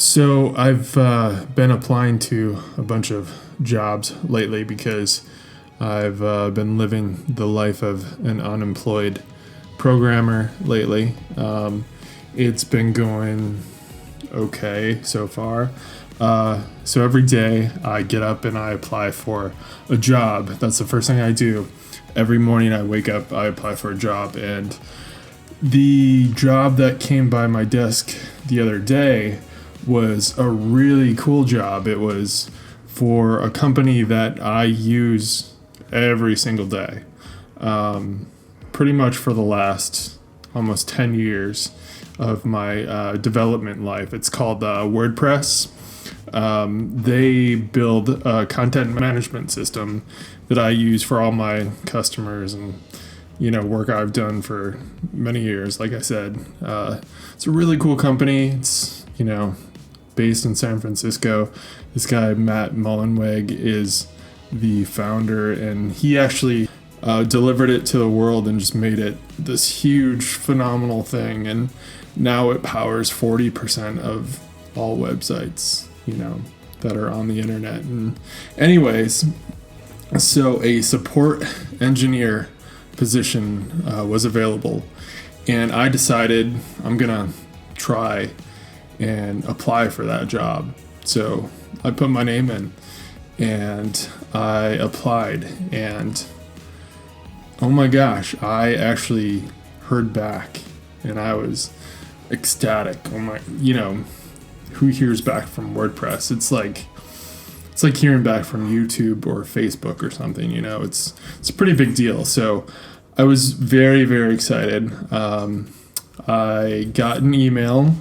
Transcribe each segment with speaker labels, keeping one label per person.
Speaker 1: So I've been applying to a bunch of jobs lately because I've been living the life of an unemployed programmer lately. It's been going okay so far. So every day I get up and I apply for a job. That's the first thing I do. Every morning I wake up, I apply for a job. And the job that came by my desk the other day was a really cool job. It was for a company that I use every single day, pretty much for the last almost 10 years of my development life. It's called WordPress. They build a content management system that I use for all my customers and work I've done for many years. Like I said, it's a really cool company. It's based in San Francisco. This guy Matt Mullenweg is the founder, and he actually delivered it to the world and just made it this huge, phenomenal thing. And now it powers 40% of all websites, that are on the internet. And anyways, so a support engineer position was available, and I decided I'm gonna try and apply for that job. So I put my name in and I applied, and oh my gosh, I actually heard back and I was ecstatic. Who hears back from WordPress? It's like hearing back from YouTube or Facebook or something. It's a pretty big deal. So I was very, very excited. I got an email,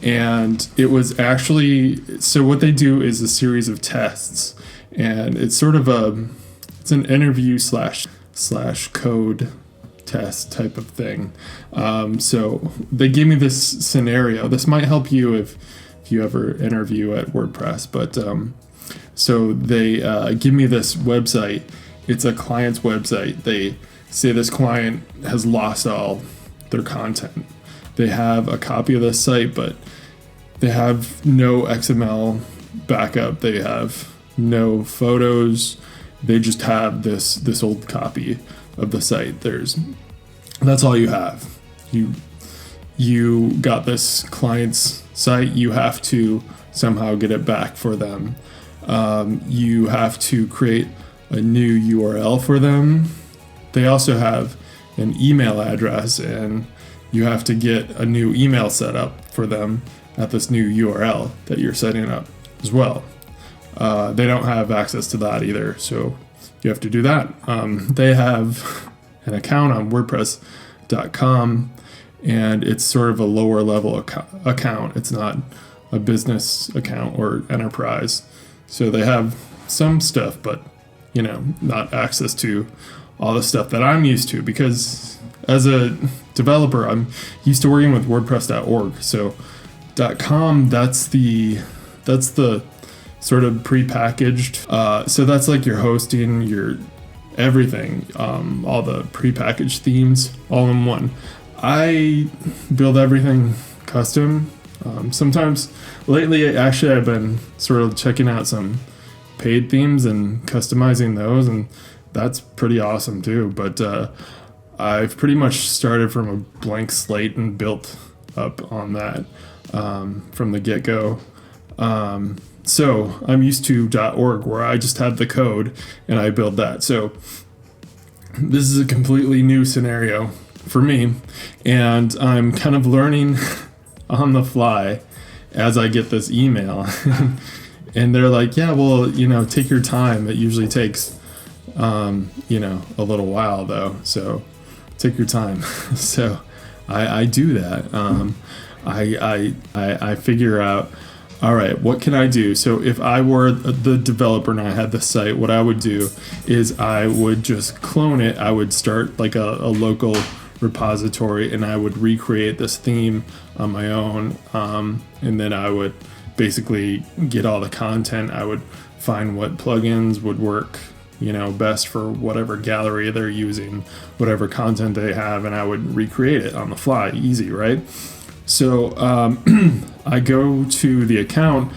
Speaker 1: and it was actually, so what they do is a series of tests, and it's sort of it's an interview slash code test type of thing. So they gave me this scenario. This might help you if you ever interview at WordPress, but so they give me this website. It's a client's website. They say this client has lost all their content. They have a copy of this site, but they have no XML backup. They have no photos. They just have this old copy of the site. That's all you have. You got this client's site. You have to somehow get it back for them. You have to create a new URL for them. They also have an email address, and you have to get a new email set up for them at this new URL that you're setting up as well. They don't have access to that either, so you have to do that. They have an account on WordPress.com, and it's sort of a lower level account. It's not a business account or enterprise. So they have some stuff, but not access to all the stuff that I'm used to, because as a developer, I'm used to working with WordPress.org. So .com, that's the sort of prepackaged. So that's like your hosting, your everything, all the prepackaged themes, all in one. I build everything custom. Sometimes lately, actually, I've been sort of checking out some paid themes and customizing those, and that's pretty awesome too. But I've pretty much started from a blank slate and built up on that from the get-go. So I'm used to .org, where I just have the code and I build that. So this is a completely new scenario for me, and I'm kind of learning on the fly as I get this email. And they're like, yeah, well, take your time. It usually takes, a little while though. So take your time. So I do that. I figure out, all right, what can I do? So if I were the developer and I had the site, what I would do is I would just clone it. I would start like a local repository, and I would recreate this theme on my own. And then I would basically get all the content. I would find what plugins would work, best for whatever gallery they're using, whatever content they have, and I would recreate it on the fly. Easy, right? So I go to the account.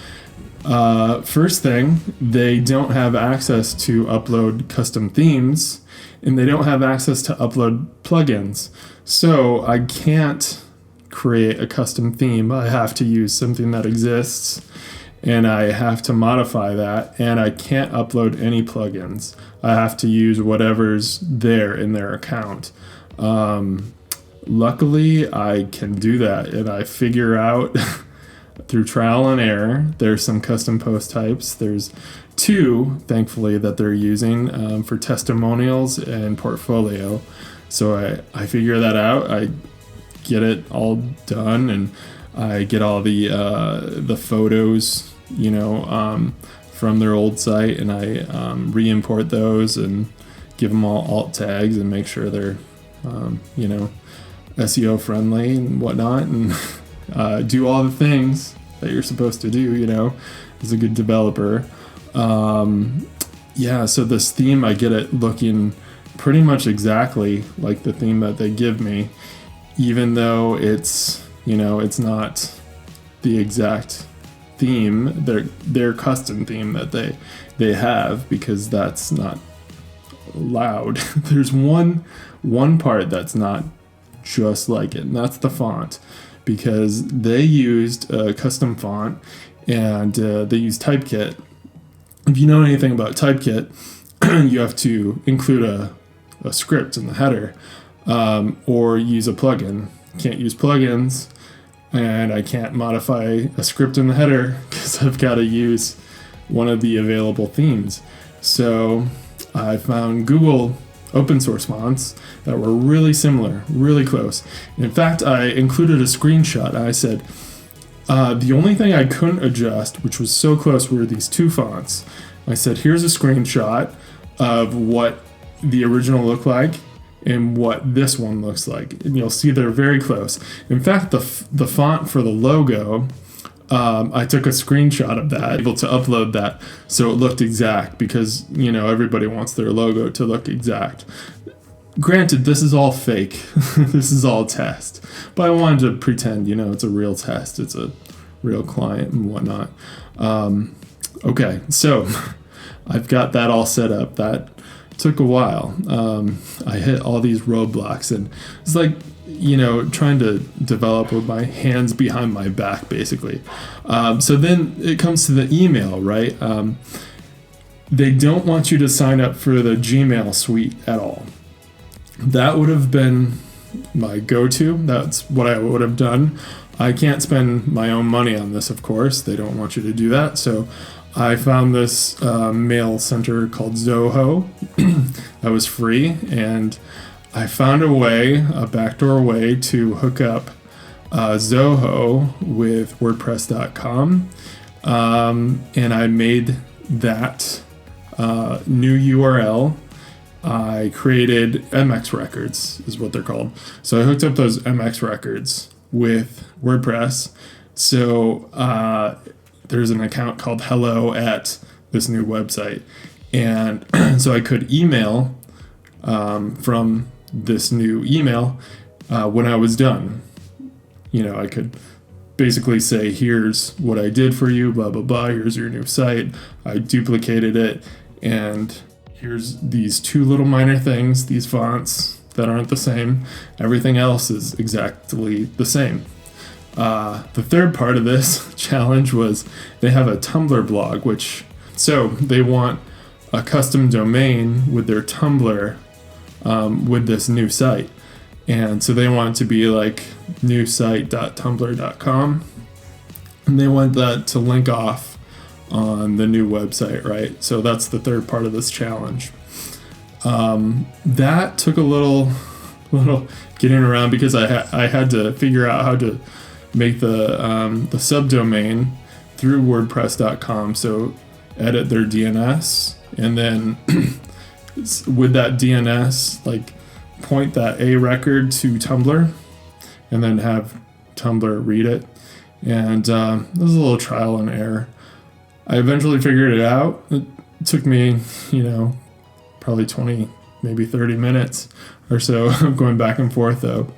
Speaker 1: First thing, they don't have access to upload custom themes, and they don't have access to upload plugins. So I can't create a custom theme. I have to use something that exists, and I have to modify that, and I can't upload any plugins. I have to use whatever's there in their account. Luckily, I can do that, and I figure out through trial and error. There's some custom post types. There's two, thankfully, that they're using for testimonials and portfolio. So I figure that out. I get it all done, and I get all the photos, from their old site, and I re-import those and give them all alt tags and make sure they're, SEO friendly and whatnot, and do all the things that you're supposed to do, as a good developer. So this theme, I get it looking pretty much exactly like the theme that they give me, even though it's not the exact theme, their custom theme that they have, because that's not allowed. There's one part that's not just like it, and that's the font, because they used a custom font, and they use Typekit. If you know anything about Typekit, you have to include a script in the header, or use a plugin. Can't use plugins, and I can't modify a script in the header because I've got to use one of the available themes. So I found Google open source fonts that were really similar, really close. In fact, I included a screenshot. I said, the only thing I couldn't adjust, which was so close, were these two fonts. I said, here's a screenshot of what the original looked like and what this one looks like. And you'll see they're very close. In fact, the font for the logo, I took a screenshot of that, able to upload that so it looked exact, because, everybody wants their logo to look exact. Granted, this is all fake. This is all test. But I wanted to pretend, it's a real test. It's a real client and whatnot. Okay, so I've got that all set up. That took a while. I hit all these roadblocks, and it's like, trying to develop with my hands behind my back, basically. So then it comes to the email, right? They don't want you to sign up for the Gmail suite at all. That would have been my go-to. That's what I would have done. I can't spend my own money on this, of course. They don't want you to do that. So I found this mail center called Zoho that was free, and I found a backdoor way to hook up Zoho with WordPress.com, and I made that new URL. I created MX records, is what they're called. So I hooked up those MX records with WordPress. So there's an account called Hello at this new website. And so I could email from this new email when I was done. I could basically say, here's what I did for you, blah, blah, blah. Here's your new site. I duplicated it, and here's these two little minor things, these fonts that aren't the same. Everything else is exactly the same. The third part of this challenge was they have a Tumblr blog, so they want a custom domain with their Tumblr with this new site. And so they want it to be like newsite.tumblr.com. And they want that to link off on the new website, right? So that's the third part of this challenge. That took a little getting around, because I had to figure out how to make the subdomain through WordPress.com. So edit their DNS, and then with that DNS, point that A record to Tumblr, and then have Tumblr read it. And this was a little trial and error. I eventually figured it out. It took me, probably 20, maybe 30 minutes or so of going back and forth, though.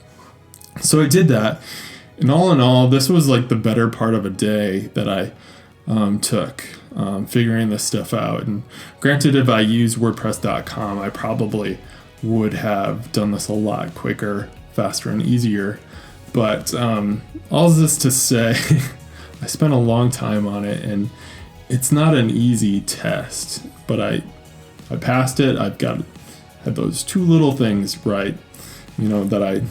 Speaker 1: So I did that, And all in all, this was like the better part of a day that I took figuring this stuff out. And granted, if I used WordPress.com, I probably would have done this a lot quicker, faster, and easier. But all this to say, I spent a long time on it, and it's not an easy test, but I passed it. Had those two little things right, that I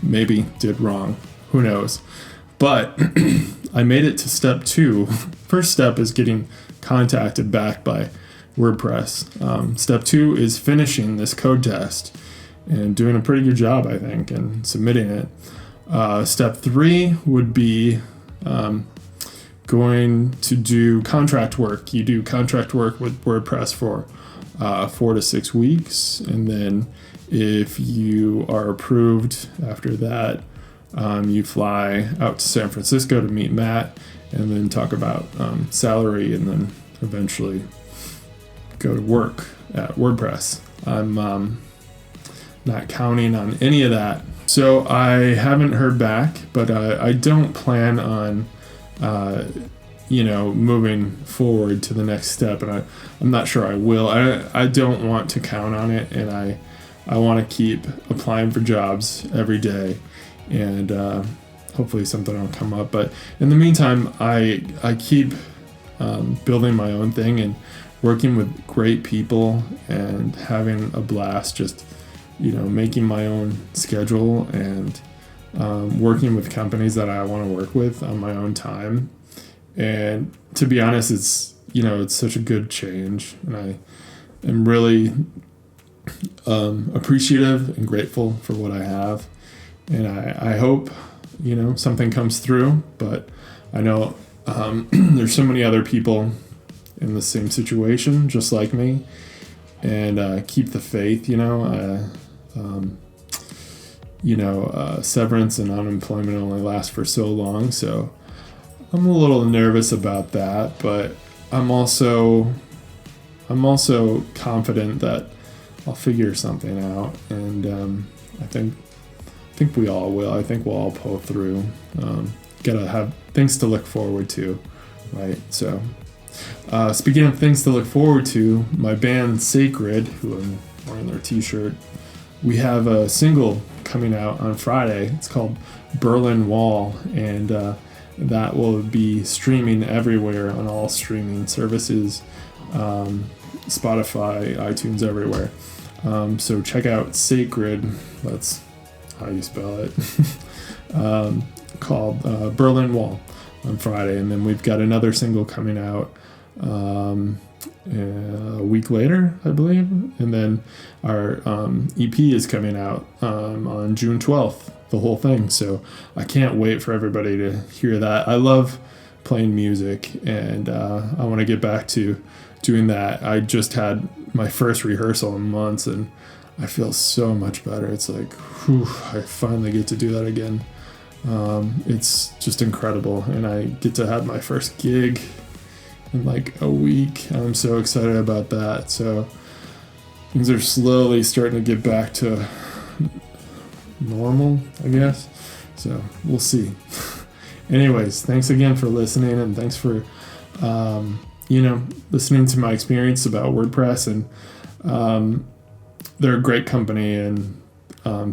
Speaker 1: maybe did wrong. Who knows? But I made it to step 2. First step is getting contacted back by WordPress. Step 2 is finishing this code test and doing a pretty good job, I think, and submitting it. Step 3 would be going to do contract work. You do contract work with WordPress for 4 to 6 weeks, and then if you are approved after that, you fly out to San Francisco to meet Matt, and then talk about salary, and then eventually go to work at WordPress. I'm not counting on any of that. So I haven't heard back, but I don't plan on moving forward to the next step, and I'm not sure I will. I don't want to count on it, and I want to keep applying for jobs every day, and hopefully something will come up. But in the meantime, I keep building my own thing and working with great people and having a blast, just making my own schedule and working with companies that I want to work with on my own time. And to be honest, it's such a good change, and I am really appreciative and grateful for what I have. And I hope something comes through, but I know there's so many other people in the same situation just like me, and keep the faith. Severance and unemployment only last for so long, so I'm a little nervous about that, but I'm also confident that I'll figure something out, and I think we all will. I think we'll all pull through. Gotta have things to look forward to, right? So speaking of things to look forward to, my band Sacred, who I'm wearing their t-shirt, we have a single coming out on Friday. It's called Berlin Wall, and that will be streaming everywhere on all streaming services, Spotify, iTunes, everywhere. So check out Sacred, that's how you spell it, called Berlin Wall on Friday. And then we've got another single coming out a week later, I believe. And then our EP is coming out on June 12th, the whole thing. So I can't wait for everybody to hear that. I love playing music, and I want to get back to doing that. I just had my first rehearsal in months, and I feel so much better. It's like, whew, I finally get to do that again. It's just incredible, and I get to have my first gig in like a week. I'm so excited about that. So things are slowly starting to get back to normal, I guess. So we'll see. Anyways, thanks again for listening, and thanks for listening to my experience about WordPress. And they're a great company, and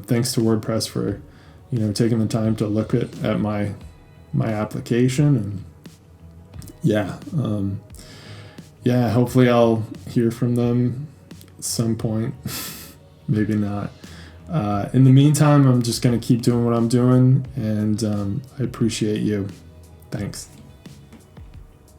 Speaker 1: thanks to WordPress for taking the time to look at my application. And hopefully I'll hear from them at some point. Maybe not. In the meantime, I'm just going to keep doing what I'm doing, and I appreciate you. Thanks.